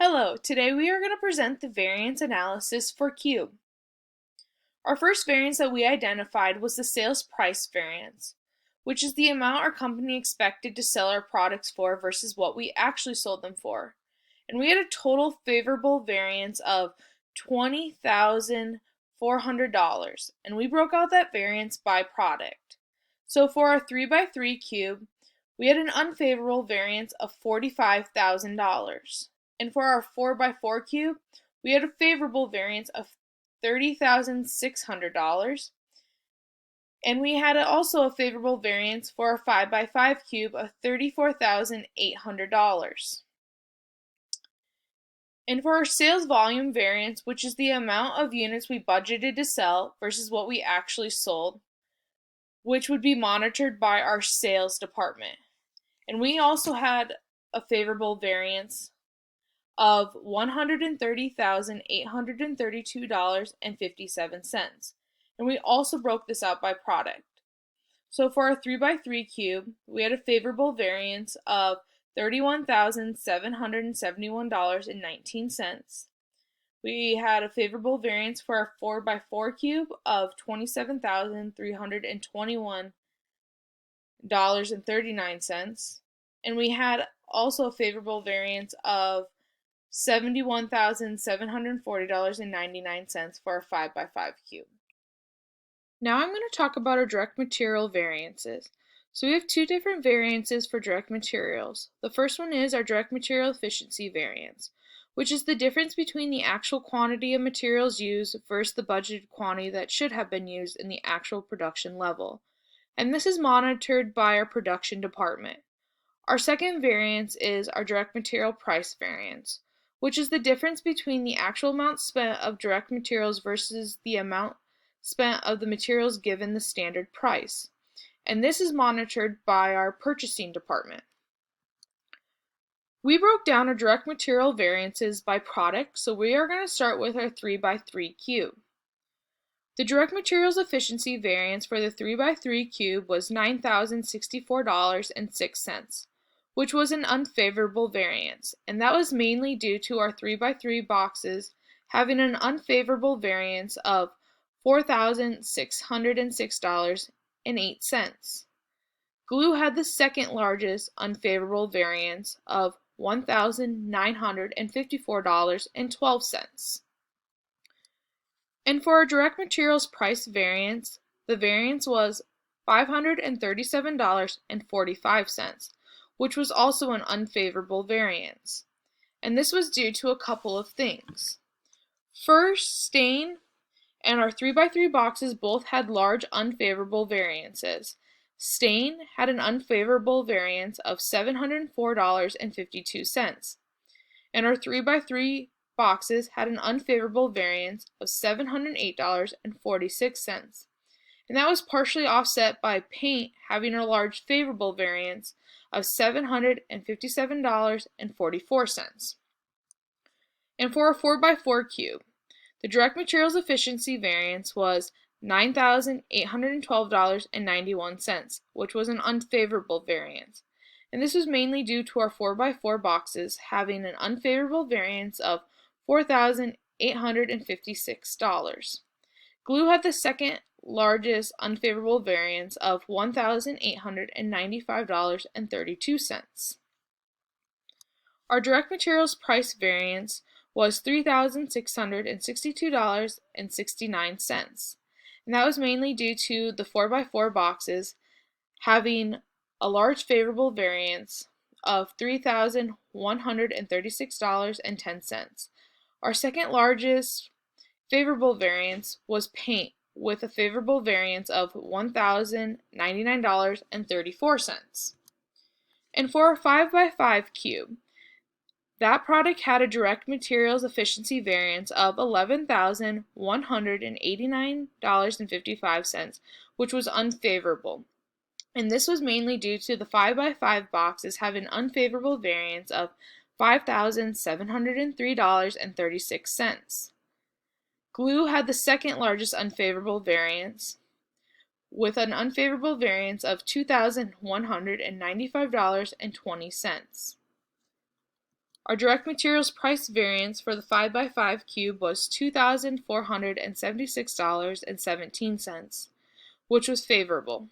Hello, today we are going to present the variance analysis for cube. Our first variance that we identified was the sales price variance, which is the amount our company expected to sell our products for versus what we actually sold them for. And we had a total favorable variance of $20,400, and we broke out that variance by product. So for our 3x3 cube, we had an unfavorable variance of $45,000. And for our 4x4 cube, we had a favorable variance of $30,600. And we had also a favorable variance for our 5x5 cube of $34,800. And for our sales volume variance, which is the amount of units we budgeted to sell versus what we actually sold, which would be monitored by our sales department. And we also had a favorable variance of $130,832.57. And we also broke this out by product. So for our 3x3 cube, we had a favorable variance of $31,771.19. We had a favorable variance for our 4x4 cube of $27,321.39. And we had also a favorable variance of $71,740.99 for our 5x5 cube. Now I'm going to talk about our direct material variances. So we have two different variances for direct materials. The first one is our direct material efficiency variance, which is the difference between the actual quantity of materials used versus the budgeted quantity that should have been used in the actual production level. And this is monitored by our production department. Our second variance is our direct material price variance, which is the difference between the actual amount spent of direct materials versus the amount spent of the materials given the standard price. And this is monitored by our purchasing department. We broke down our direct material variances by product, so we are going to start with our 3x3 cube. The direct materials efficiency variance for the 3x3 cube was $9,064.06. which was an unfavorable variance, and that was mainly due to our 3x3 boxes having an unfavorable variance of $4,606.08. Glue had the second largest unfavorable variance of $1,954.12. And for our direct materials price variance, the variance was $537.45. which was also an unfavorable variance. And this was due to a couple of things. First, stain and our 3x3 boxes both had large unfavorable variances. Stain had an unfavorable variance of $704.52, and our 3x3 boxes had an unfavorable variance of $708.46. And that was partially offset by paint having a large favorable variance of $757.44. And for a 4x4 cube, the direct materials efficiency variance was $9,812.91, which was an unfavorable variance. And this was mainly due to our 4x4 boxes having an unfavorable variance of $4,856. Glue had the second largest unfavorable variance of $1,895.32. Our direct materials price variance was $3,662.69, and that was mainly due to the 4x4 boxes having a large favorable variance of $3,136.10. Our second largest favorable variance was paint, with a favorable variance of $1,099.34. And for our 5x5 cube, that product had a direct materials efficiency variance of $11,189.55, which was unfavorable. And this was mainly due to the 5x5 boxes having an unfavorable variance of $5,703.36. Glue had the second largest unfavorable variance, with an unfavorable variance of $2,195.20. Our direct materials price variance for the 5x5 cube was $2,476.17, which was favorable.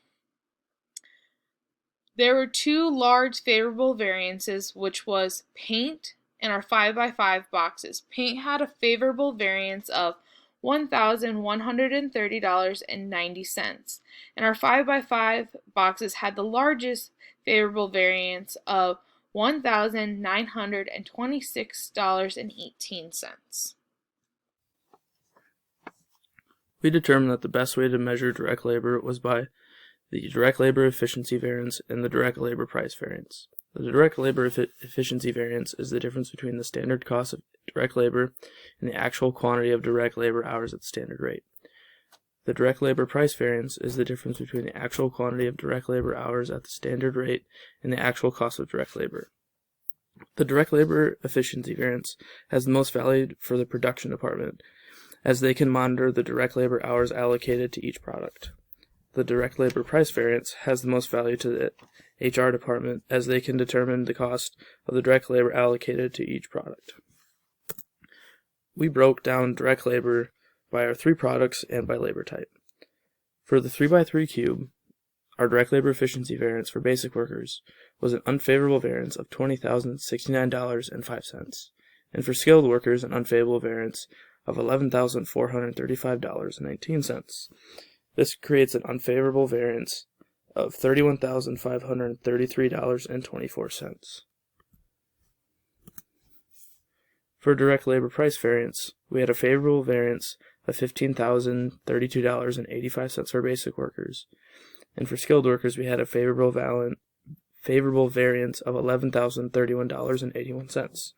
There were two large favorable variances, which was paint and our 5x5 boxes. Paint had a favorable variance of $1,130.90, and our 5x5 boxes had the largest favorable variance of $1,926.18. We determined that the best way to measure direct labor was by the direct labor efficiency variance and the direct labor price variance. The direct labor efficiency variance is the difference between the standard cost of direct labor and the actual quantity of direct labor hours at the standard rate. The direct labor price variance is the difference between the actual quantity of direct labor hours at the standard rate and the actual cost of direct labor. The direct labor efficiency variance has the most value for the production department, as they can monitor the direct labor hours allocated to each product. The direct labor price variance has the most value to the HR department, as they can determine the cost of the direct labor allocated to each product. We broke down direct labor by our three products and by labor type. For the 3x3 cube, our direct labor efficiency variance for basic workers was an unfavorable variance of $20,069.05, and for skilled workers an unfavorable variance of $11,435.19. This creates an unfavorable variance of $31,533.24. For direct labor price variance, we had a favorable variance of $15,032.85 for basic workers, and for skilled workers we had a favorable variance of $11,031.81.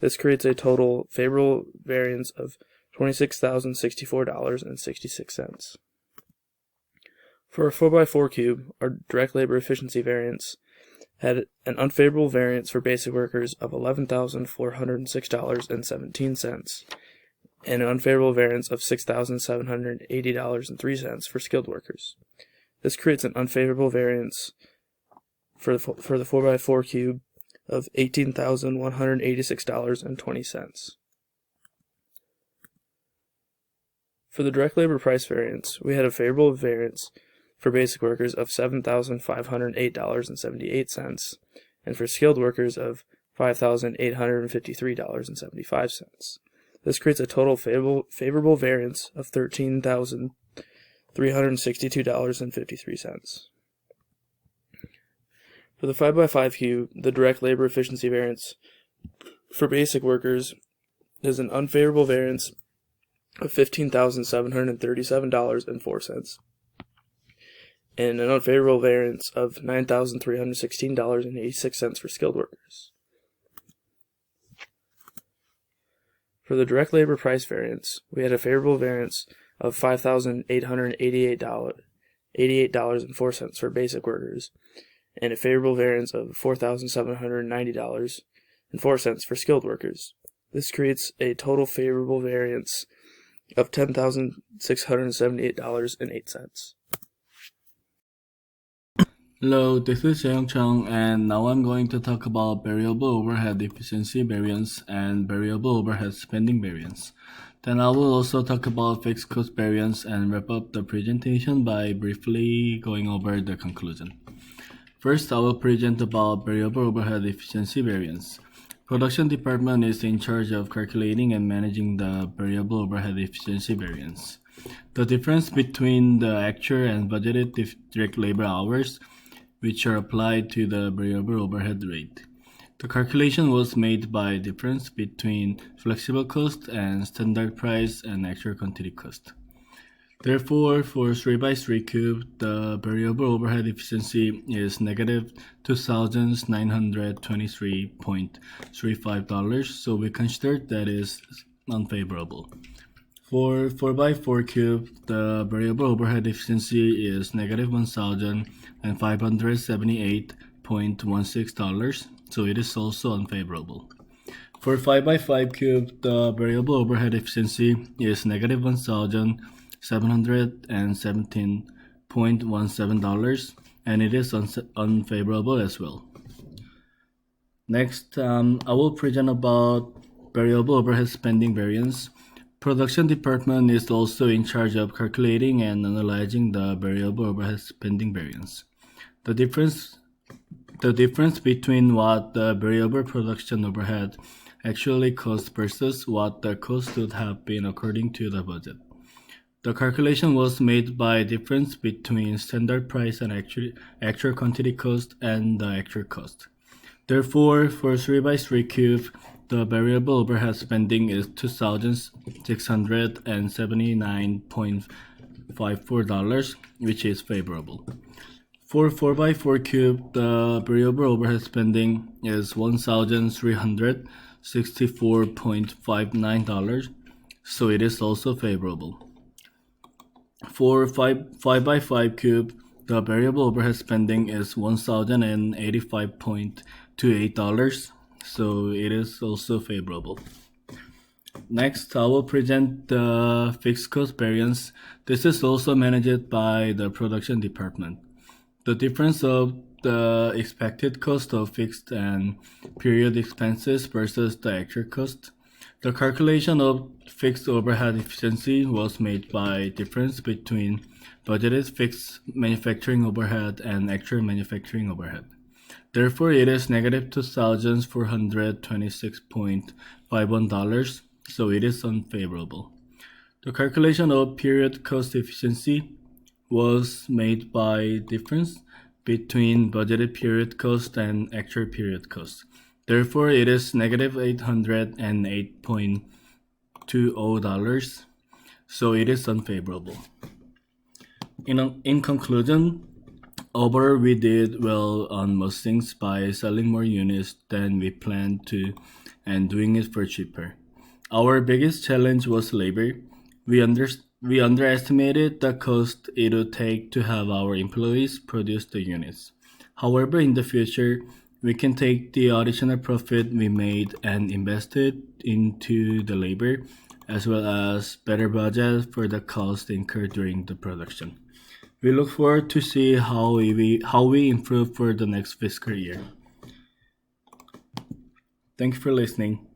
This creates a total favorable variance of $26,064.66. For a 4x4 cube, our direct labor efficiency variance had an unfavorable variance for basic workers of $11,406.17 and an unfavorable variance of $6,780.03 for skilled workers. This creates an unfavorable variance for the 4x4 cube of $18,186.20. For the direct labor price variance, we had a favorable variance for basic workers of $7,508.78, and for skilled workers of $5,853.75. This creates a total favorable variance of $13,362.53. For the 5x5 cube, the direct labor efficiency variance for basic workers is an unfavorable variance of $15,737.04. and an unfavorable variance of $9,316.86 for skilled workers. For the direct labor price variance, we had a favorable variance of $5,888.04 for basic workers, and a favorable variance of $4,790.04 for skilled workers. This creates a total favorable variance of $10,678.08. Hello, this is Yang Chang, and now I'm going to talk about variable overhead efficiency variance and variable overhead spending variance. Then I will also talk about fixed cost variance and wrap up the presentation by briefly going over the conclusion. First, I will present about variable overhead efficiency variance. Production department is in charge of calculating and managing the variable overhead efficiency variance. The difference between the actual and budgeted direct labor hours, which are applied to the variable overhead rate. The calculation was made by difference between flexible cost and standard price and actual quantity cost. Therefore, for 3x3 cube, the variable overhead efficiency is negative $2,923.35, so we consider that is unfavorable. For 4x4 cube, the variable overhead efficiency is negative $1,578.16, so it is also unfavorable. For 5x5 cube, the variable overhead efficiency is negative $1,717.17, and it is unfavorable as well. Next, I will present about variable overhead spending variance. Production department is also in charge of calculating and analyzing the variable overhead spending variance. The difference between what the variable production overhead actually cost versus what the cost would have been according to the budget. The calculation was made by difference between standard price and actual quantity cost and the actual cost. Therefore, for 3x3 cube, the variable overhead spending is $2,679.54, which is favorable. For 4x4 cube, the variable overhead spending is $1,364.59, so it is also favorable. For 5x5 cube, the variable overhead spending is $1,085.28, so it is also favorable. Next, I will present the fixed cost variance. This is also managed by the production department. The difference of the expected cost of fixed and period expenses versus the actual cost. The calculation of fixed overhead efficiency was made by difference between budgeted fixed manufacturing overhead and actual manufacturing overhead. Therefore, it is negative $2,426.51, so it is unfavorable. The calculation of period cost efficiency was made by difference between budgeted period cost and actual period cost. Therefore, it is negative $808.20, so it is unfavorable. In conclusion, overall we did well on most things by selling more units than we planned to and doing it for cheaper. Our biggest challenge was labor. We underestimated the cost it would take to have our employees produce the units. However, in the future, we can take the additional profit we made and invest it into the labor, as well as better budget for the cost incurred during the production. We look forward to see how we improve for the next fiscal year. Thank you for listening.